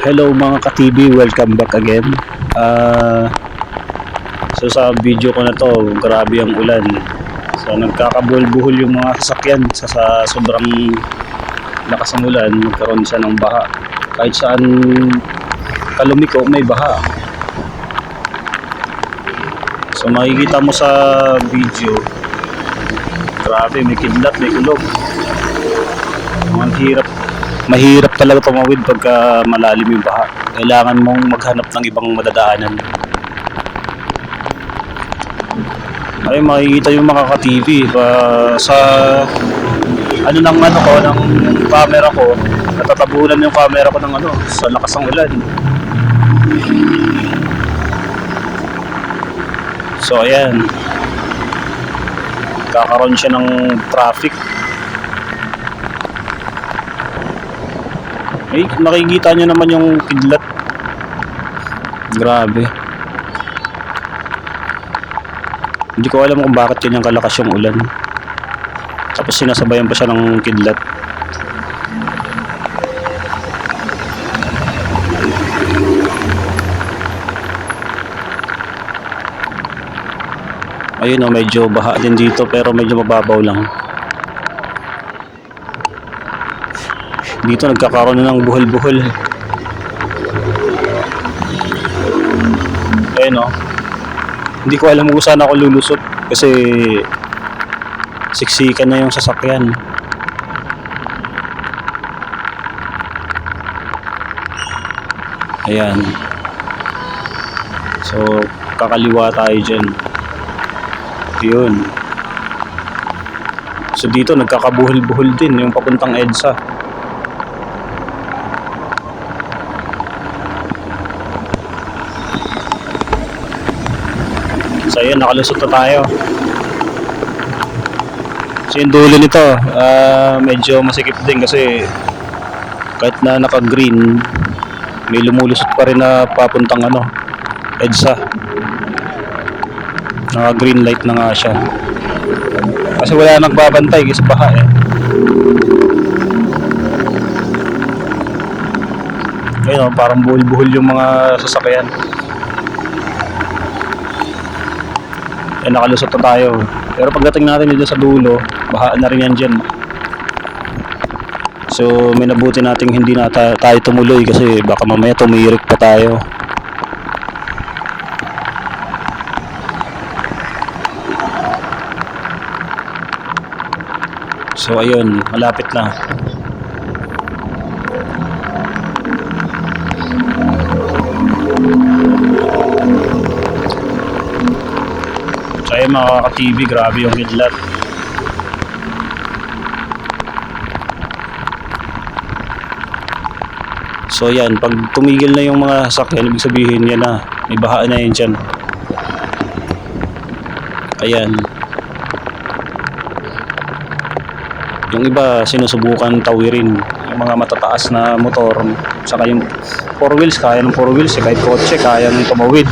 Hello mga ka-TV, welcome back again. So sa video ko na to, grabe ang ulan. So nagkakabuhol-buhol yung mga sasakyan sa sobrang lakas ng ulan, nagkaroon siya ng baha. Kahit saan kalumiko may baha. So makikita mo sa video, grabe, may kidlat, may kulog. Mahirap talaga tumawid pagka malalim yung baha. Kailangan mong maghanap ng ibang madadaanan. Ay, makikita yung mga ka-TV sa ng camera ko. Natatabunan yung camera ko ng sa lakas ng ulan. So ayan, kakaroon siya ng traffic. Eh, makikita nyo naman yung kidlat. Grabe. Hindi ko alam kung bakit kanyang kalakas yung ulan. Tapos sinasabayan pa siya ng kidlat. Ayun o, medyo baha din dito pero medyo mababaw lang. Dito nagkakaroon na ng buhol-buhol. Ayun o. Hindi ko alam kung saan ako lulusot kasi siksikan na yung sasakyan. Ayan. So, kakaliwa tayo dyan. Yun. So dito nagkakabuhol-buhol din yung papuntang EDSA. So ayan, nakalusot na tayo. So yung dulo nito, medyo masikip din kasi kahit na naka-green, may lumulusot pa rin na papuntang EDSA. Naka-green light na nga siya. Kasi wala nagbabantay kasi baha eh. Ayun, parang buhol-buhol yung mga sasakyan. Eh, nakalusot na tayo. Pero pagdating natin dito sa dulo, baha na rin yan dyan. So may nabuti nating hindi na tayo tumuloy kasi baka mamaya tumirik pa tayo. So ayun, malapit na. So ayun mga ka-TV, grabe yung kidlat. So yan, pag tumigil na yung mga sasakyan, ibig sabihin yan na, may baha na yan dyan. Ayan. Yung iba sinusubukan tawirin, yung mga matataas na motor, saka yung 4 wheels, kaya ng 4 wheels, kahit kotse, kaya ng tumawid.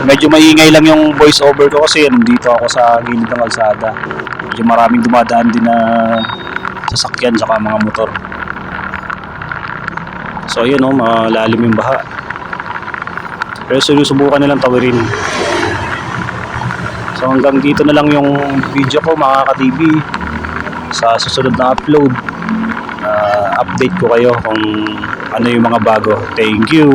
Medyo maingay lang yung voice over ko kasi nandito ako sa gilid ng kalsada. Medyo maraming dumadaan din na sasakyan saka mga motor. So ayun o, malalim yung baha. Pero sinusubukan nilang tawirin. So hanggang dito na lang yung video ko mga ka-TV. Sa susunod na upload, update ko kayo kung ano yung mga bago. Thank you!